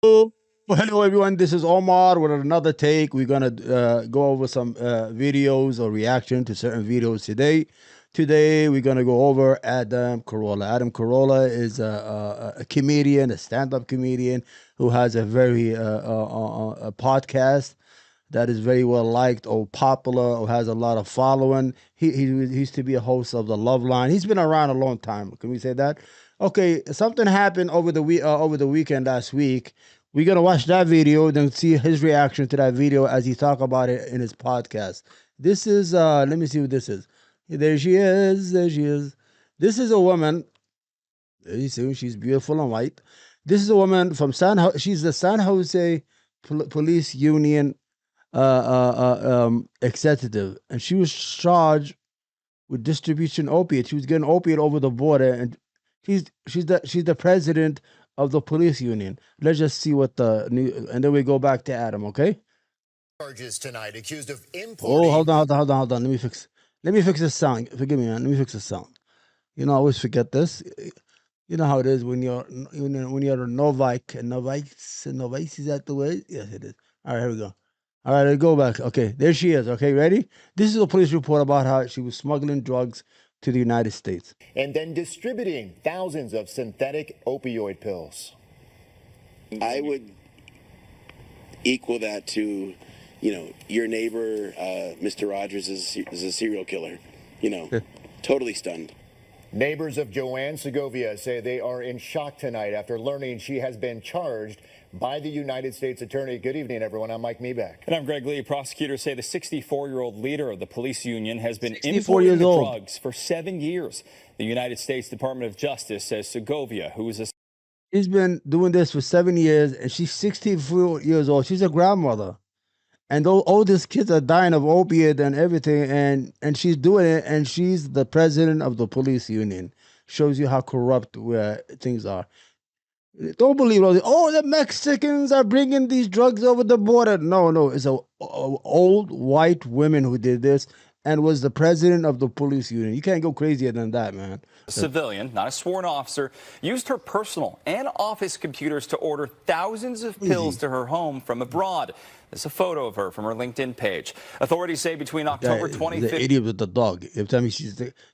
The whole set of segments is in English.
Well, hello everyone. This is Omar with another take. We're gonna go over some videos or reaction to certain videos today. Today we're gonna go over Adam Carolla. Adam Carolla is a comedian, a stand-up comedian who has a very a podcast that is very well liked or popular or has a lot of following. He used to be a host of the Love Line. He's been around a long time. Can we say that? Okay, something happened over the weekend last week. We're gonna watch that video, then see his reaction to that video as he talk about it in his podcast. This is let me see what this is. There she is. There she is. This is a woman. There you see, she's beautiful and white. This is a woman from she's the San Jose Police Union executive, and she was charged with distribution opiate. She was getting opiate over the border, and she's the president of the police union. Let's just see what the new, and then we go back to Adam. Okay. Charges tonight, accused of Oh, importing. hold on. Let me fix the sound. Forgive me, man. Let me fix the sound. I always forget this. You know how it is when you're a novice. Is that the way? Yes, it is. All right, here we go. All right, let's go back. Okay, there she is. Okay, ready? This is a police report about how she was smuggling drugs to the United States. And then distributing thousands of synthetic opioid pills. I would equal that to, your neighbor, Mr. Rogers is a serial killer. Totally stunned. Neighbors of Joanne Segovia say they are in shock tonight after learning she has been charged by the United States Attorney. Good evening, everyone. I'm Mike Meeback. And I'm Greg Lee. Prosecutors say the 64-year-old leader of the police union has been 64 importing years the old. drugs for 7 years. The United States Department of Justice says Segovia, who is a She's been doing this for 7 years, and she's 64 years old. She's a grandmother. And all these kids are dying of opiate and everything, and she's doing it, and she's the president of the police union. Shows you how corrupt things are. Don't believe all this. Oh, the Mexicans are bringing these drugs over the border. No, it's a old white woman who did this and was the president of the police union. You can't go crazier than that, man. civilian, not a sworn officer, used her personal and office computers to order thousands of pills to her home from abroad. There's a photo of her from her LinkedIn page. Authorities say between October 25th. The idiot with the dog. Every time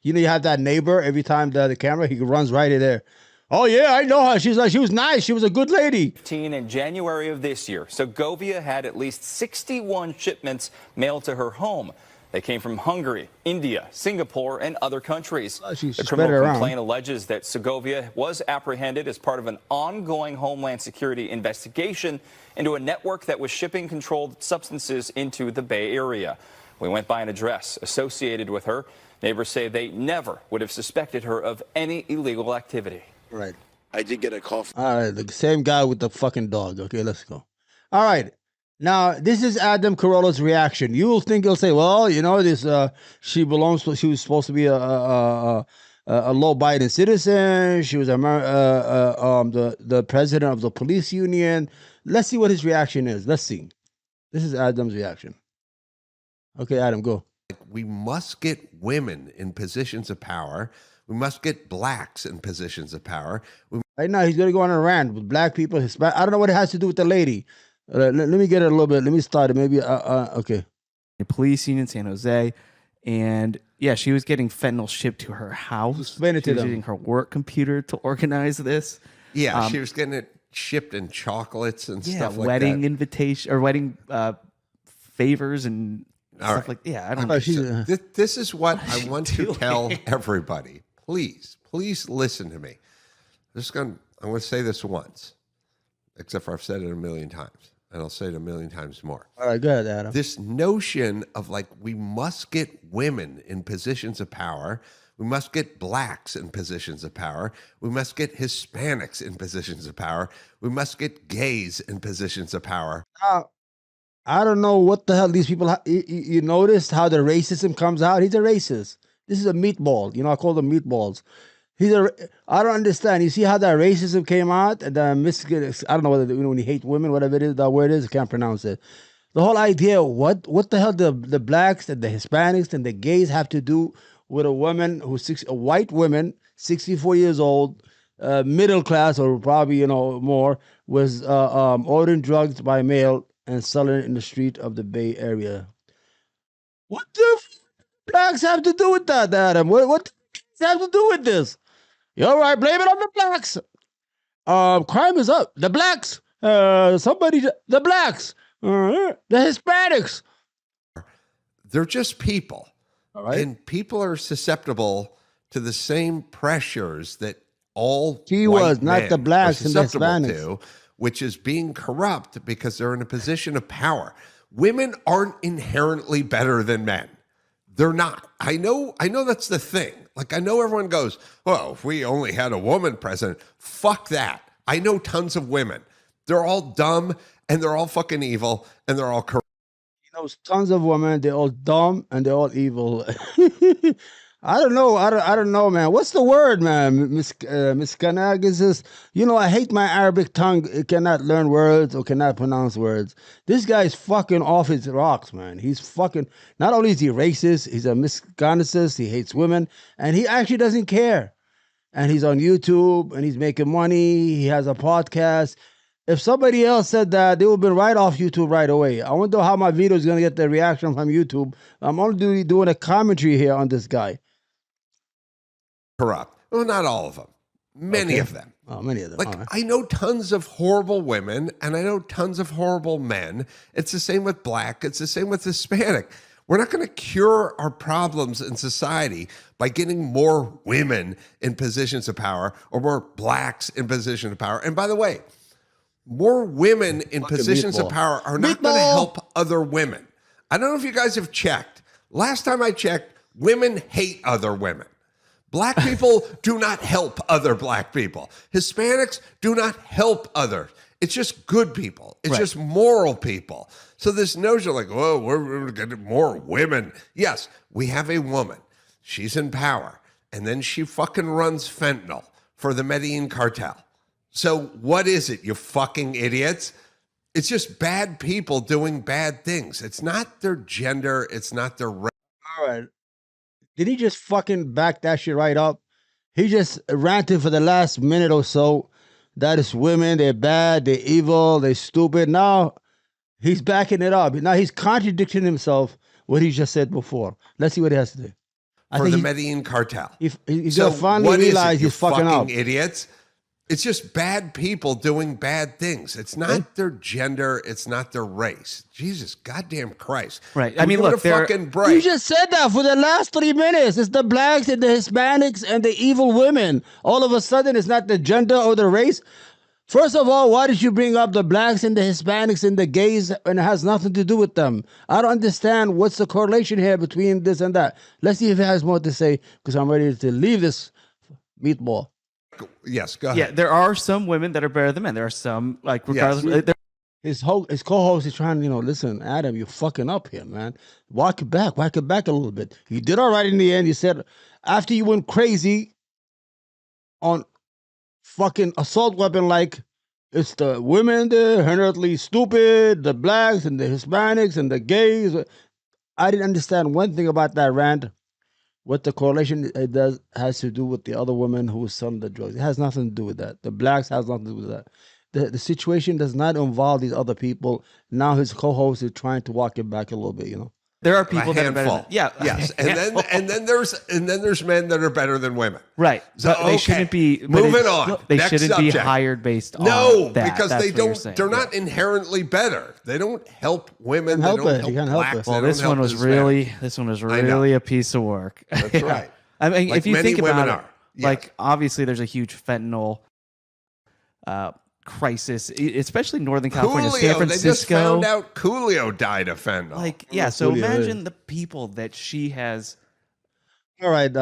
you have that neighbor. Every time the camera, he runs right in there. Oh yeah, I know her. She was nice. She was a good lady. In January of this year, Segovia had at least 61 shipments mailed to her home. They came from Hungary, India, Singapore, and other countries. She's The spread criminal around. complaint alleges that Segovia was apprehended as part of an ongoing Homeland Security investigation into a network that was shipping controlled substances into the Bay Area. We went by an address associated with her. Neighbors say they never would have suspected her of any illegal activity. Right. I did get a call from All right, the same guy with the fucking dog. Okay, let's go. All right. Now, this is Adam Carolla's reaction. You'll think he'll say, well, this she was supposed to be a low Biden citizen. She was the president of the police union. Let's see what his reaction is. Let's see. This is Adam's reaction. Okay, Adam, go. We must get women in positions of power. We must get blacks in positions of power. Right now, he's going to go on a rant with black people, Hispanic. I don't know what it has to do with the lady. Let me get it a little bit. Let me start it. Maybe, okay. Police union, San Jose. And yeah, she was getting fentanyl shipped to her house. Explain it she to was them. using her work computer to organize this. Yeah, she was getting it shipped in chocolates and stuff like wedding that. invitation or wedding favors and stuff right. like I don't Oh, know. she's, This is what I want to tell everybody. Please listen to me. I'm going to say this once, except for I've said it a million times, and I'll say it a million times more. all right, go ahead, Adam. This notion of we must get women in positions of power. We must get blacks in positions of power. We must get Hispanics in positions of power. We must get gays in positions of power. I don't know what the hell these people. You noticed how the racism comes out? He's a racist. This is a meatball. I call them meatballs. I don't understand. You see how that racism came out? And I don't know whether when you hate women, whatever it is, that word is, I can't pronounce it. The whole idea, what the hell the blacks and the Hispanics and the gays have to do with a woman a white woman, 64 years old, middle class or probably more was ordering drugs by mail and selling it in the street of the Bay Area. What the blacks have to do with that, Adam? What does have to do with this? You're all right. Blame it on the blacks. Crime is up. The blacks. The blacks. The Hispanics. They're just people. All right. And people are susceptible to the same pressures that all He white was, not men the blacks are and the susceptible Hispanics. to, which is being corrupt because they're in a position of power. Women aren't inherently better than men. They're not. I know that's the thing. Like, I know everyone goes, well, if we only had a woman president, fuck that. I know tons of women. They're all dumb and they're all fucking evil and they're all corrupt. He knows tons of women. They're all dumb and they're all evil. I don't know. I don't know, man. What's the word, man? Miss Kanag is this. I hate my Arabic tongue. It cannot learn words or cannot pronounce words. This guy's fucking off his rocks, man. He's fucking. Not only is he racist, he's a misogynist. He hates women, and he actually doesn't care. And he's on YouTube and he's making money. He has a podcast. If somebody else said that, they would have been right off YouTube right away. I wonder how my video is going to get the reaction from YouTube. I'm only doing a commentary here on this guy. Corrupt. Well, not all of them. Many of them. Oh, many of them. Like, I know tons of horrible women and I know tons of horrible men. It's the same with black. It's the same with Hispanic. We're not going to cure our problems in society by getting more women in positions of power or more blacks in positions of power. And by the way, more women in positions of power are not going to help other women. I don't know if you guys have checked. Last time I checked, women hate other women. Black people do not help other black people. Hispanics do not help others. It's just good people. It's just moral people. So this notion like, oh, we're getting more women. Yes, we have a woman. She's in power. And then she fucking runs fentanyl for the Medellin cartel. So what is it, you fucking idiots? It's just bad people doing bad things. It's not their gender. It's not their race. All right. Did he just fucking back that shit right up? He just ranted for the last minute or so that is women, they're bad, they're evil, they're stupid. Now he's backing it up. Now he's contradicting himself what he just said before. Let's see what he has to do. For the Medellin cartel. He's going to finally realize he's fucking up. Idiots. It's just bad people doing bad things. It's not their gender. It's not their race. Jesus goddamn Christ. Right. I mean, look, fucking break. You just said that for the last 3 minutes. It's the blacks and the Hispanics and the evil women. All of a sudden, it's not the gender or the race. First of all, why did you bring up the blacks and the Hispanics and the gays and it has nothing to do with them? I don't understand what's the correlation here between this and that. Let's see if he has more to say because I'm ready to leave this meatball. Yes, go ahead. Yeah, there are some women that are better than men. There are some, like, regardless. His co-host is trying to, listen, Adam, you're fucking up here, man. Walk it back a little bit. You did all right in the end. You said after you went crazy on fucking assault weapon, like it's the women, they're inherently stupid, the blacks and the Hispanics and the gays. I didn't understand one thing about that rant. What the correlation it has to do with the other woman who was selling the drugs. It has nothing to do with that. The blacks has nothing to do with that. The situation does not involve these other people. Now his co-host is trying to walk it back a little bit, There are people that are better than, yes, and then there's men that are better than women. Right. So they shouldn't be moving on. They Next shouldn't subject. be hired based on that. Because That's they what you're don't. saying. They're not inherently better. They don't help women. They Help don't it. help You can't help blacks. it. They Well, don't this help one was Hispanics. really a piece of work. That's right. I mean, Like if you many think women about it, are. Yes. like obviously there's a huge fentanyl crisis, especially in Northern California, San They Francisco. just found out Coolio died of fentanyl. Like, yeah. So Coolio, imagine the people that she has. All right,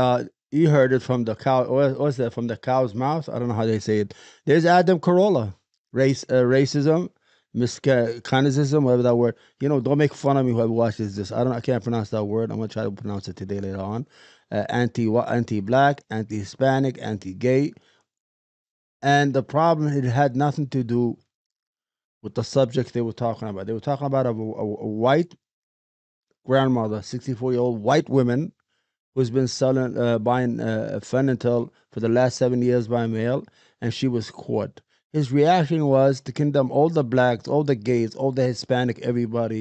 you heard it from the cow. What's that? From the cow's mouth? I don't know how they say it. There's Adam Carolla. Racism, miscanizism, whatever that word. Don't make fun of me whoever watches this. I can't pronounce that word. I'm gonna try to pronounce it today later on. Anti-black, anti-Hispanic, anti-gay. And the problem, it had nothing to do with the subject they were talking about. They were talking about a white grandmother, 64-year-old white woman who's been selling, buying fentanyl for the last 7 years by mail, and she was caught. His reaction was to condemn all the blacks, all the gays, all the Hispanic, everybody.